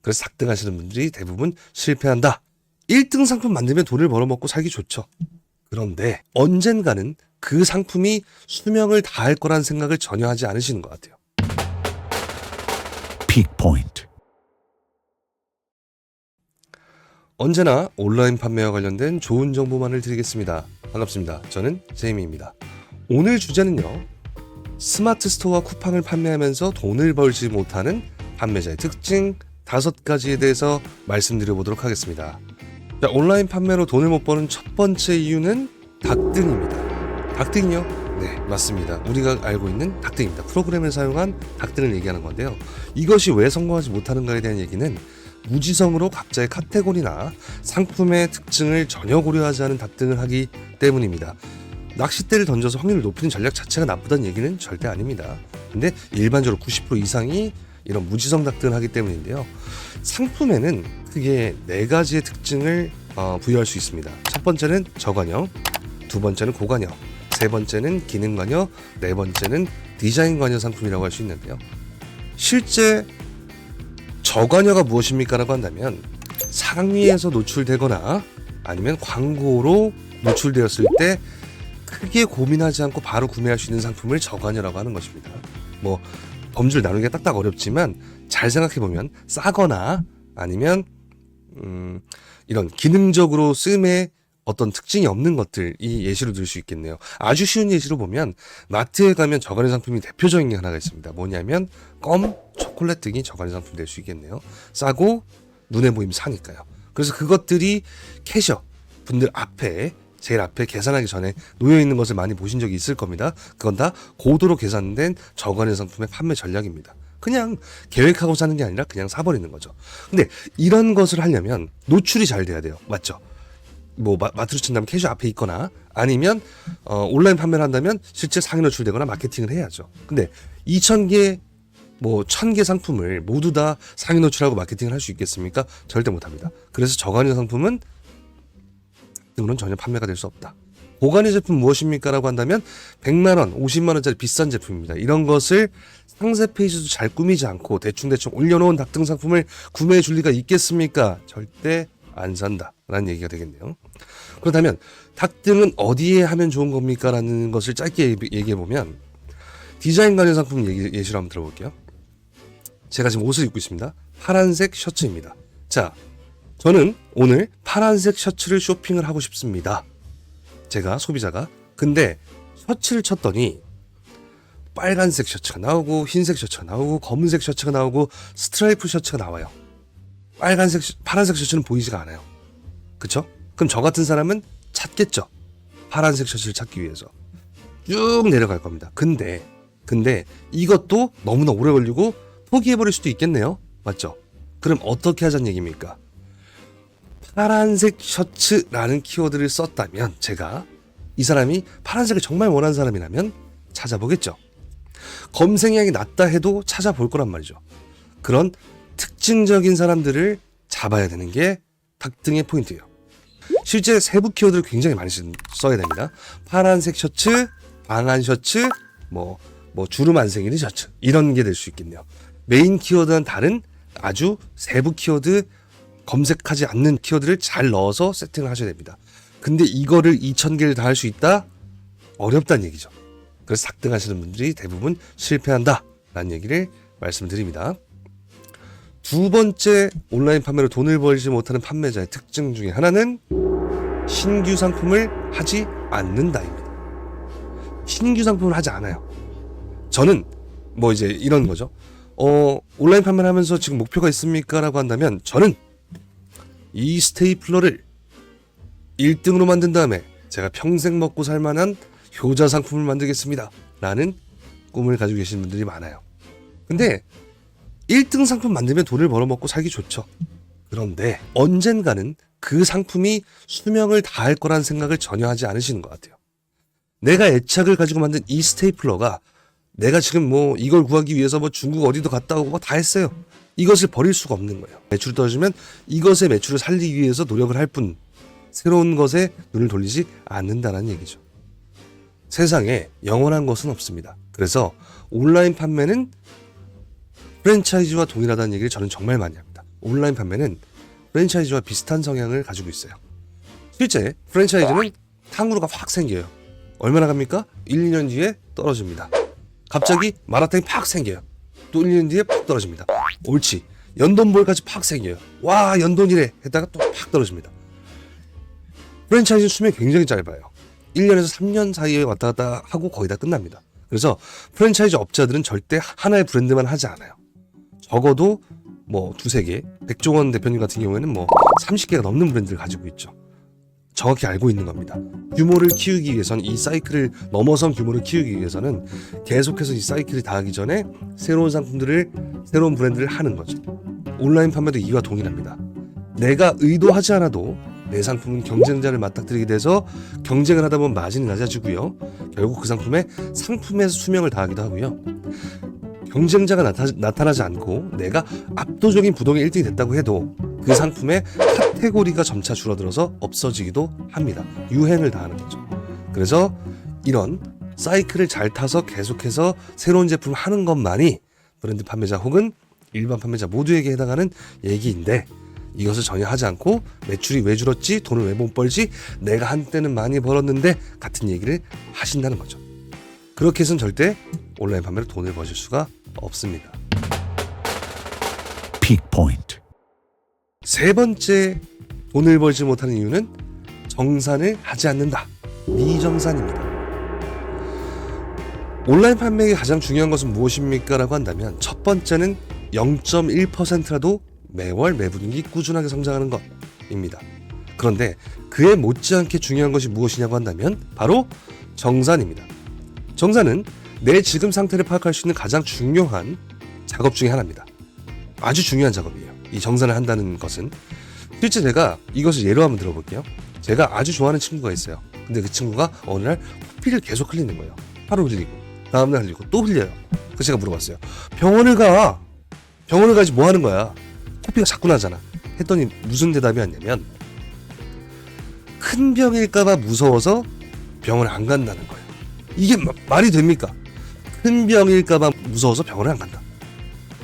그래서 삭등하시는 분들이 대부분 실패한다. 1등 상품 만들면 돈을 벌어먹고 살기 좋죠. 그런데 언젠가는 그 상품이 수명을 다할 거란 생각을 전혀 하지 않으시는 것 같아요. 픽포인트. 언제나 온라인 판매와 관련된 좋은 정보만을 드리겠습니다. 반갑습니다. 저는 제이미입니다. 오늘 주제는요, 스마트 스토어와 쿠팡을 판매하면서 돈을 벌지 못하는 판매자의 특징 5가지에 대해서 말씀드려보도록 하겠습니다. 자, 온라인 판매로 돈을 못 버는 첫 번째 이유는 닥등입니다. 닥등이요? 네, 맞습니다. 우리가 알고 있는 닥등입니다. 프로그램을 사용한 닥등을 얘기하는 건데요. 이것이 왜 성공하지 못하는가에 대한 얘기는 무지성으로 각자의 카테고리나 상품의 특징을 전혀 고려하지 않은 닥등을 하기 때문입니다. 낚싯대를 던져서 확률을 높이는 전략 자체가 나쁘다는 얘기는 절대 아닙니다. 근데 일반적으로 90% 이상이 이런 무지성 닥등을 하기 때문인데요. 상품에는 크게 4가지의 특징을 부여할 수 있습니다. 첫 번째는 저관여, 두 번째는 고관여, 세 번째는 기능관여, 네 번째는 디자인관여 상품이라고 할 수 있는데요. 실제 저관여가 무엇입니까? 라고 한다면 상위에서 노출되거나 아니면 광고로 노출되었을 때 크게 고민하지 않고 바로 구매할 수 있는 상품을 저관여라고 하는 것입니다. 뭐 범주를 나누기가 딱딱 어렵지만 잘 생각해보면 싸거나 아니면 이런 기능적으로 쓰임에 어떤 특징이 없는 것들이 예시로 들 수 있겠네요. 아주 쉬운 예시로 보면 마트에 가면 저관여 상품이 대표적인 게 하나가 있습니다. 뭐냐면 껌, 초콜릿 등이 저관여 상품이 될 수 있겠네요. 싸고 눈에 보이면 사니까요. 그래서 그것들이 캐셔 분들 앞에 제일 앞에 계산하기 전에 놓여있는 것을 많이 보신 적이 있을 겁니다. 그건 다 고도로 계산된 저관여 상품의 판매 전략입니다. 그냥 계획하고 사는 게 아니라 그냥 사버리는 거죠. 근데 이런 것을 하려면 노출이 잘 돼야 돼요. 맞죠? 뭐 마트로 친다면 캐셔 앞에 있거나 아니면 온라인 판매를 한다면 실제 상위 노출되거나 마케팅을 해야죠. 근데 2,000개 뭐 1,000개 상품을 모두 다 상위 노출하고 마케팅을 할 수 있겠습니까? 절대 못합니다. 그래서 저관여 상품은 등으로는 전혀 판매가 될 수 없다. 고관여 제품 무엇입니까? 라고 한다면 100만원, 50만원짜리 비싼 제품입니다. 이런 것을 상세 페이지도 잘 꾸미지 않고 대충대충 올려놓은 닥등 상품을 구매해 줄 리가 있겠습니까? 절대 안 산다 라는 얘기가 되겠네요. 그렇다면 닥등은 어디에 하면 좋은 겁니까? 라는 것을 짧게 얘기해보면 디자인 관련 상품 예시로 한번 들어볼게요. 제가 지금 옷을 입고 있습니다. 파란색 셔츠입니다. 자, 저는 오늘 파란색 셔츠를 쇼핑을 하고 싶습니다. 제가 소비자가. 근데 셔츠를 쳤더니 빨간색 셔츠가 나오고 흰색 셔츠가 나오고 검은색 셔츠가 나오고 스트라이프 셔츠가 나와요. 파란색 셔츠는 보이지가 않아요. 그쵸? 그럼 저 같은 사람은 찾겠죠. 파란색 셔츠를 찾기 위해서 쭉 내려갈 겁니다. 근데 이것도 너무나 오래 걸리고 포기해버릴 수도 있겠네요. 맞죠? 그럼 어떻게 하자는 얘기입니까? 파란색 셔츠라는 키워드를 썼다면 제가 이 사람이 파란색을 정말 원하는 사람이라면 찾아보겠죠. 검색량이 낮다 해도 찾아볼 거란 말이죠. 그런 특징적인 사람들을 잡아야 되는 게 닥등의 포인트예요. 실제 세부 키워드를 굉장히 많이 써야 됩니다. 파란색 셔츠, 방한 셔츠, 뭐 주름 안 생기는 셔츠 이런 게 될 수 있겠네요. 메인 키워드와는 다른 아주 세부 키워드 검색하지 않는 키워드를 잘 넣어서 세팅을 하셔야 됩니다. 근데 이거를 2,000개를 다 할 수 있다? 어렵다는 얘기죠. 그래서 삭등하시는 분들이 대부분 실패한다 라는 얘기를 말씀드립니다. 두 번째 온라인 판매로 돈을 벌지 못하는 판매자의 특징 중에 하나는 신규 상품을 하지 않는다입니다. 신규 상품을 하지 않아요. 저는 뭐 이제 이런 거죠. 온라인 판매를 하면서 지금 목표가 있습니까? 라고 한다면 저는 이 스테이플러를 1등으로 만든 다음에 제가 평생 먹고 살 만한 효자 상품을 만들겠습니다 라는 꿈을 가지고 계신 분들이 많아요. 근데 1등 상품 만들면 돈을 벌어먹고 살기 좋죠. 그런데 언젠가는 그 상품이 수명을 다할 거란 생각을 전혀 하지 않으시는 것 같아요. 내가 애착을 가지고 만든 이 스테이플러가 내가 지금 뭐 이걸 구하기 위해서 뭐 중국 어디도 갔다 오고 뭐 다 했어요. 이것을 버릴 수가 없는 거예요. 매출이 떨어지면 이것의 매출을 살리기 위해서 노력을 할 뿐 새로운 것에 눈을 돌리지 않는다는 얘기죠. 세상에 영원한 것은 없습니다. 그래서 온라인 판매는 프랜차이즈와 동일하다는 얘기를 저는 정말 많이 합니다. 온라인 판매는 프랜차이즈와 비슷한 성향을 가지고 있어요. 실제 프랜차이즈는 탕후루가 확 생겨요. 얼마나 갑니까? 1, 2년 뒤에 떨어집니다. 갑자기 마라탕이 팍 생겨요. 또 1, 2년 뒤에 팍 떨어집니다. 옳지. 연돈볼까지 팍 생겨요. 와, 연돈이래 했다가 또 팍 떨어집니다. 프랜차이즈 수명이 굉장히 짧아요. 1년에서 3년 사이에 왔다 갔다 하고 거의 다 끝납니다. 그래서 프랜차이즈 업자들은 절대 하나의 브랜드만 하지 않아요. 적어도 뭐 두세 개, 백종원 대표님 같은 경우에는 뭐 30개가 넘는 브랜드를 가지고 있죠. 정확히 알고 있는 겁니다. 규모를 키우기 위해서는, 이 사이클을 넘어선 규모를 키우기 위해서는 계속해서 이 사이클이 닿기 전에 새로운 상품들을, 새로운 브랜드를 하는 거죠. 온라인 판매도 이와 동일합니다. 내가 의도하지 않아도 내 상품은 경쟁자를 맞닥뜨리게 돼서 경쟁을 하다 보면 마진이 낮아지고요. 결국 그 상품의 수명을 다하기도 하고요. 경쟁자가 나타나지 않고 내가 압도적인 부동의 1등이 됐다고 해도 그 상품의 카테고리가 점차 줄어들어서 없어지기도 합니다. 유행을 다하는 거죠. 그래서 이런 사이클을 잘 타서 계속해서 새로운 제품을 하는 것만이 브랜드 판매자 혹은 일반 판매자 모두에게 해당하는 얘기인데, 이것을 전혀 하지 않고 매출이 왜 줄었지? 돈을 왜 못 벌지? 내가 한때는 많이 벌었는데 같은 얘기를 하신다는 거죠. 그렇게 해서는 절대 온라인 판매로 돈을 버실 수가 없습니다. 픽포인트. 세 번째 돈을 벌지 못하는 이유는 정산을 하지 않는다. 미정산입니다. 온라인 판매의 가장 중요한 것은 무엇입니까? 라고 한다면 첫 번째는 0.1%라도 매월 매분기 꾸준하게 성장하는 것입니다. 그런데 그에 못지않게 중요한 것이 무엇이냐고 한다면 바로 정산입니다. 정산은 내 지금 상태를 파악할 수 있는 가장 중요한 작업 중에 하나입니다. 아주 중요한 작업이에요. 이 정산을 한다는 것은. 실제 제가 이것을 예로 한번 들어볼게요. 제가 아주 좋아하는 친구가 있어요. 근데 그 친구가 어느 날 코피를 계속 흘리는 거예요. 하루 흘리고 다음날 흘리고 또 흘려요. 그래서 제가 물어봤어요. 병원을 가야지 뭐 하는 거야? 코피가 자꾸 나잖아. 했더니 무슨 대답이 왔냐면, 큰 병일까봐 무서워서 병원을 안 간다는 거예요. 이게 말이 됩니까? 큰 병일까봐 무서워서 병원을 안 간다.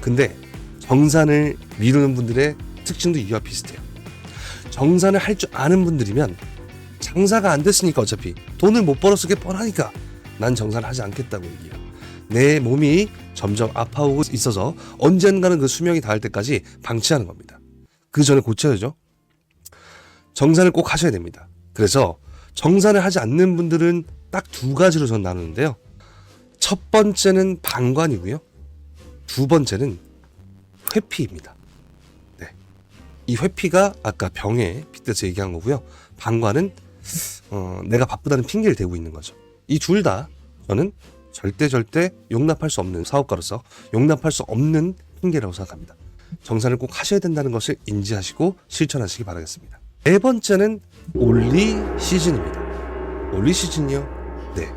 근데 정산을 미루는 분들의 특징도 이와 비슷해요. 정산을 할 줄 아는 분들이면 장사가 안 됐으니까, 어차피 돈을 못 벌었을 게 뻔하니까 난 정산을 하지 않겠다고 얘기해요. 내 몸이 점점 아파오고 있어서 언젠가는 그 수명이 닿을 때까지 방치하는 겁니다. 그 전에 고쳐야죠. 정산을 꼭 하셔야 됩니다. 그래서 정산을 하지 않는 분들은 딱 두 가지로 전 나누는데요. 첫 번째는 방관이고요. 두 번째는 회피입니다. 네. 이 회피가 아까 병에 빗대서 얘기한 거고요. 방관은 내가 바쁘다는 핑계를 대고 있는 거죠. 이 둘 다 저는 절대 용납할 수 없는, 사업가로서 용납할 수 없는 핑계라고 생각합니다. 정산을 꼭 하셔야 된다는 것을 인지하시고 실천하시기 바라겠습니다. 네 번째는 올리 시즌입니다. 올리 시즌이요? 네.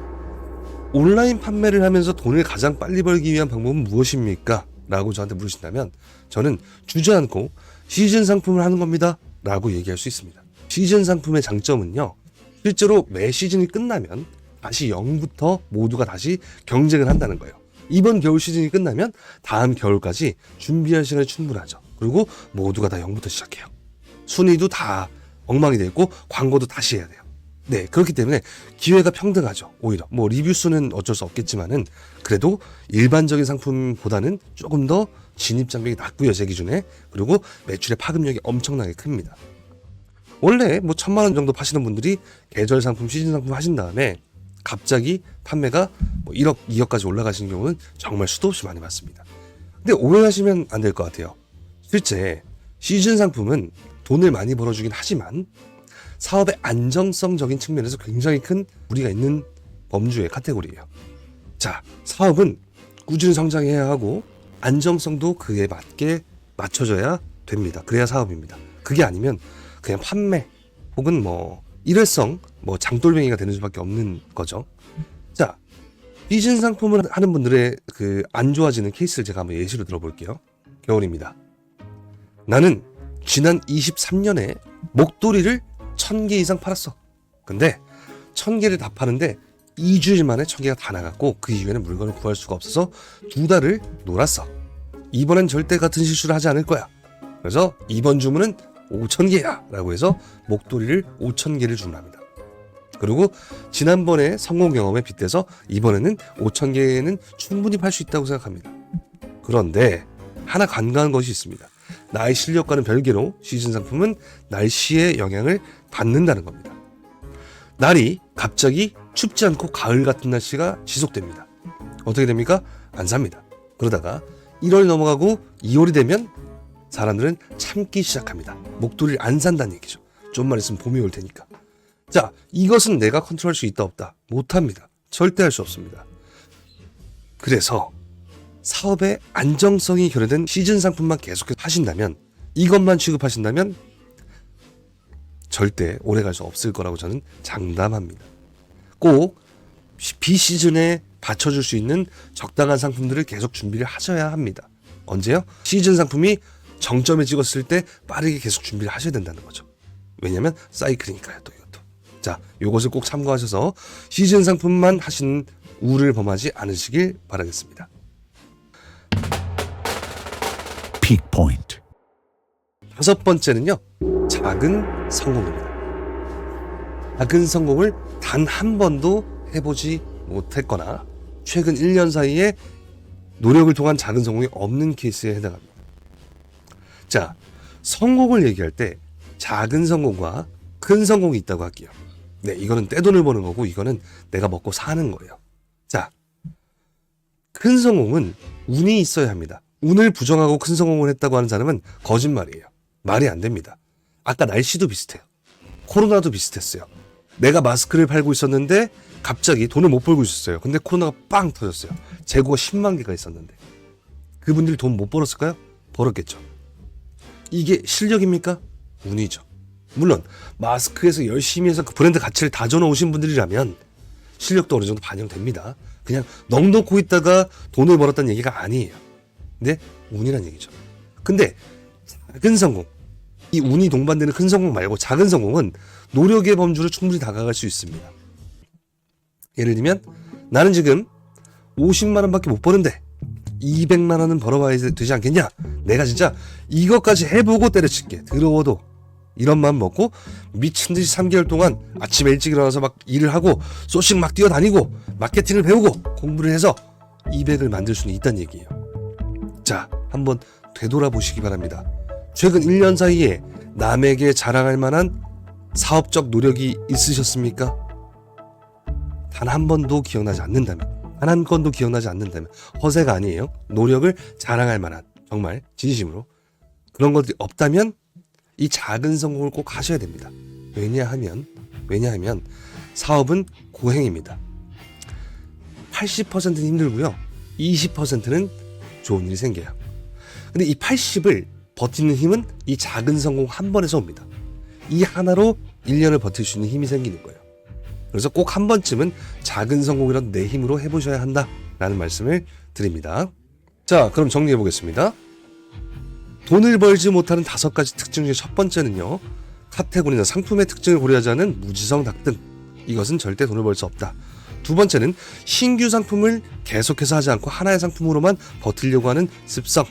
온라인 판매를 하면서 돈을 가장 빨리 벌기 위한 방법은 무엇입니까? 라고 저한테 물으신다면 저는 주저앉고 시즌 상품을 하는 겁니다 라고 얘기할 수 있습니다. 시즌 상품의 장점은요, 실제로 매 시즌이 끝나면 다시 0부터 모두가 다시 경쟁을 한다는 거예요. 이번 겨울 시즌이 끝나면 다음 겨울까지 준비할 시간이 충분하죠. 그리고 모두가 다 0부터 시작해요. 순위도 다 엉망이 되어 있고 광고도 다시 해야 돼요. 네, 그렇기 때문에 기회가 평등하죠. 오히려 뭐 리뷰 수는 어쩔 수 없겠지만은 그래도 일반적인 상품보다는 조금 더 진입 장벽이 낮고요, 제 기준에. 그리고 매출의 파급력이 엄청나게 큽니다. 원래 뭐 1,000만 원 정도 파시는 분들이 계절 상품, 시즌 상품 하신 다음에 갑자기 판매가 뭐 1억, 2억까지 올라가신 경우는 정말 수도 없이 많이 봤습니다. 근데 오해하시면 안 될 것 같아요. 실제 시즌 상품은 돈을 많이 벌어주긴 하지만 사업의 안정성적인 측면에서 굉장히 큰 무리가 있는 범주의 카테고리예요. 자, 사업은 꾸준히 성장해야 하고 안정성도 그에 맞게 맞춰져야 됩니다. 그래야 사업입니다. 그게 아니면 그냥 판매 혹은 뭐 일회성 장돌뱅이가 되는 수밖에 없는 거죠. 자, 시즌 상품을 하는 분들의 그 안 좋아지는 케이스를 제가 한번 예시로 들어볼게요. 겨울입니다. 나는 지난 23년에 목도리를 1,000개 이상 팔았어. 근데 1,000개를 다 파는데 2주일 만에 1,000개가 다 나갔고 그 이후에는 물건을 구할 수가 없어서 2달을 놀았어. 이번엔 절대 같은 실수를 하지 않을 거야. 그래서 이번 주문은 5,000개야 라고 해서 목도리를 5,000개를 주문합니다. 그리고 지난번에 성공 경험에 빗대서 이번에는 5,000개는 충분히 팔 수 있다고 생각합니다. 그런데 하나 간과한 것이 있습니다. 나의 실력과는 별개로 시즌 상품은 날씨의 영향을 받는다는 겁니다. 날이 갑자기 춥지 않고 가을 같은 날씨가 지속됩니다. 어떻게 됩니까? 안 삽니다. 그러다가 1월 넘어가고 2월이 되면 사람들은 참기 시작합니다. 목도리를 안 산다는 얘기죠. 좀만 있으면 봄이 올 테니까. 자, 이것은 내가 컨트롤할 수 있다 없다? 못합니다. 절대 할 수 없습니다. 그래서 사업의 안정성이 결여된 시즌 상품만 계속해서 하신다면, 이것만 취급하신다면 절대 오래 갈 수 없을 거라고 저는 장담합니다. 꼭 비시즌에 받쳐줄 수 있는 적당한 상품들을 계속 준비를 하셔야 합니다. 언제요? 시즌 상품이 정점에 찍었을 때 빠르게 계속 준비를 하셔야 된다는 거죠. 왜냐하면 사이클이니까요. 또 이것도. 자, 이것을 꼭 참고하셔서 시즌 상품만 하시는 우를 범하지 않으시길 바라겠습니다. Peak Point. 5번째는요, 작은 성공입니다. 작은 성공을 단 한 번도 해보지 못했거나 최근 1년 사이에 노력을 통한 작은 성공이 없는 케이스에 해당합니다. 자, 성공을 얘기할 때 작은 성공과 큰 성공이 있다고 할게요. 네, 이거는 떼돈을 버는 거고 이거는 내가 먹고 사는 거예요. 자, 큰 성공은 운이 있어야 합니다. 운을 부정하고 큰 성공을 했다고 하는 사람은 거짓말이에요. 말이 안 됩니다. 아까 날씨도 비슷해요. 코로나도 비슷했어요. 내가 마스크를 팔고 있었는데 갑자기 돈을 못 벌고 있었어요. 근데 코로나가 빵 터졌어요. 재고가 10만 개가 있었는데 그분들이 돈 못 벌었을까요? 벌었겠죠. 이게 실력입니까? 운이죠. 물론 마스크에서 열심히 해서 그 브랜드 가치를 다져놓으신 분들이라면 실력도 어느 정도 반영됩니다. 그냥 넉넉고 있다가 돈을 벌었다는 얘기가 아니에요. 근데 운이란 얘기죠. 근데 작은 성공, 이 운이 동반되는 큰 성공 말고 작은 성공은 노력의 범주로 충분히 다가갈 수 있습니다. 예를 들면 나는 지금 50만 원밖에 못 버는데 200만 원은 벌어봐야 되지 않겠냐? 내가 진짜 이것까지 해보고 때려칠게. 더러워도 이런 마음 먹고 미친 듯이 3개월 동안 아침에 일찍 일어나서 막 일을 하고 소식 막 뛰어다니고 마케팅을 배우고 공부를 해서 200을 만들 수는 있다는 얘기예요. 자, 한번 되돌아보시기 바랍니다. 최근 1년 사이에 남에게 자랑할 만한 사업적 노력이 있으셨습니까? 단 한 번도 기억나지 않는다면, 단 한 건도 기억나지 않는다면 허세가 아니에요. 노력을 자랑할 만한, 정말 진심으로 그런 것들이 없다면 이 작은 성공을 꼭 하셔야 됩니다. 왜냐하면 사업은 고행입니다. 80%는 힘들고요. 20%는 좋은 일이 생겨요. 근데 이 80을 버티는 힘은 이 작은 성공 한 번에서 옵니다. 이 하나로 1년을 버틸 수 있는 힘이 생기는 거예요. 그래서 꼭 한 번쯤은 작은 성공이라도 내 힘으로 해보셔야 한다라는 말씀을 드립니다. 자, 그럼 정리해 보겠습니다. 돈을 벌지 못하는 5가지 특징 중에 첫 번째는요, 카테고리나 상품의 특징을 고려하지 않은 무지성 낙등. 이것은 절대 돈을 벌 수 없다. 두 번째는 신규 상품을 계속해서 하지 않고 하나의 상품으로만 버티려고 하는 습성.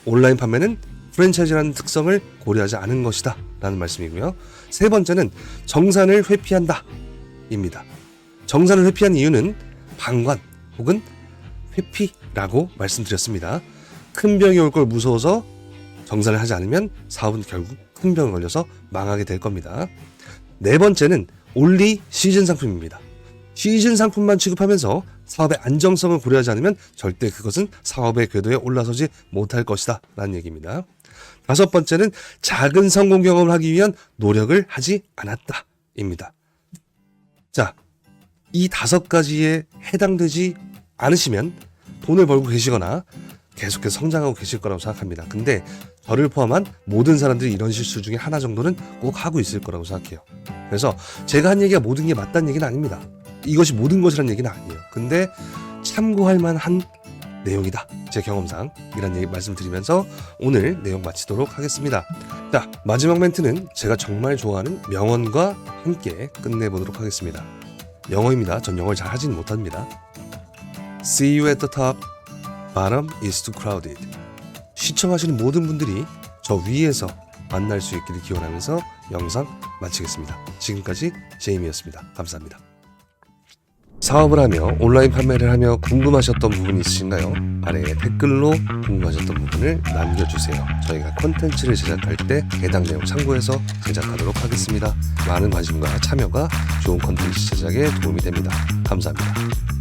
온라인 판매는 프랜차이즈라는 특성을 고려하지 않은 것이다 라는 말씀이고요. 세 번째는 정산을 회피한다 입니다. 정산을 회피한 이유는 방관 혹은 회피라고 말씀드렸습니다. 큰 병이 올 걸 무서워서 정산을 하지 않으면 사업은 결국 큰 병에 걸려서 망하게 될 겁니다. 네 번째는 올리 시즌 상품입니다. 시즌 상품만 취급하면서 사업의 안정성을 고려하지 않으면 절대 그것은 사업의 궤도에 올라서지 못할 것이다 라는 얘기입니다. 다섯 번째는 작은 성공 경험을 하기 위한 노력을 하지 않았다 입니다. 자, 이 5가지에 해당되지 않으시면 돈을 벌고 계시거나 계속해서 성장하고 계실 거라고 생각합니다. 근데 저를 포함한 모든 사람들이 이런 실수 중에 하나 정도는 꼭 하고 있을 거라고 생각해요. 그래서 제가 한 얘기가 모든 게 맞다는 얘기는 아닙니다. 이것이 모든 것이라는 얘기는 아니에요. 근데 참고할 만한 내용이다. 제 경험상 이런 얘기 말씀드리면서 오늘 내용 마치도록 하겠습니다. 자, 마지막 멘트는 제가 정말 좋아하는 명언과 함께 끝내보도록 하겠습니다. 영어입니다. 전 영어를 잘 하지는 못합니다. See you at the top. Bottom is too crowded. 시청하시는 모든 분들이 저 위에서 만날 수 있기를 기원하면서 영상 마치겠습니다. 지금까지 제이미였습니다. 감사합니다. 사업을 하며 온라인 판매를 하며 궁금하셨던 부분이 있으신가요? 아래에 댓글로 궁금하셨던 부분을 남겨주세요. 저희가 콘텐츠를 제작할 때 해당 내용 참고해서 제작하도록 하겠습니다. 많은 관심과 참여가 좋은 콘텐츠 제작에 도움이 됩니다. 감사합니다.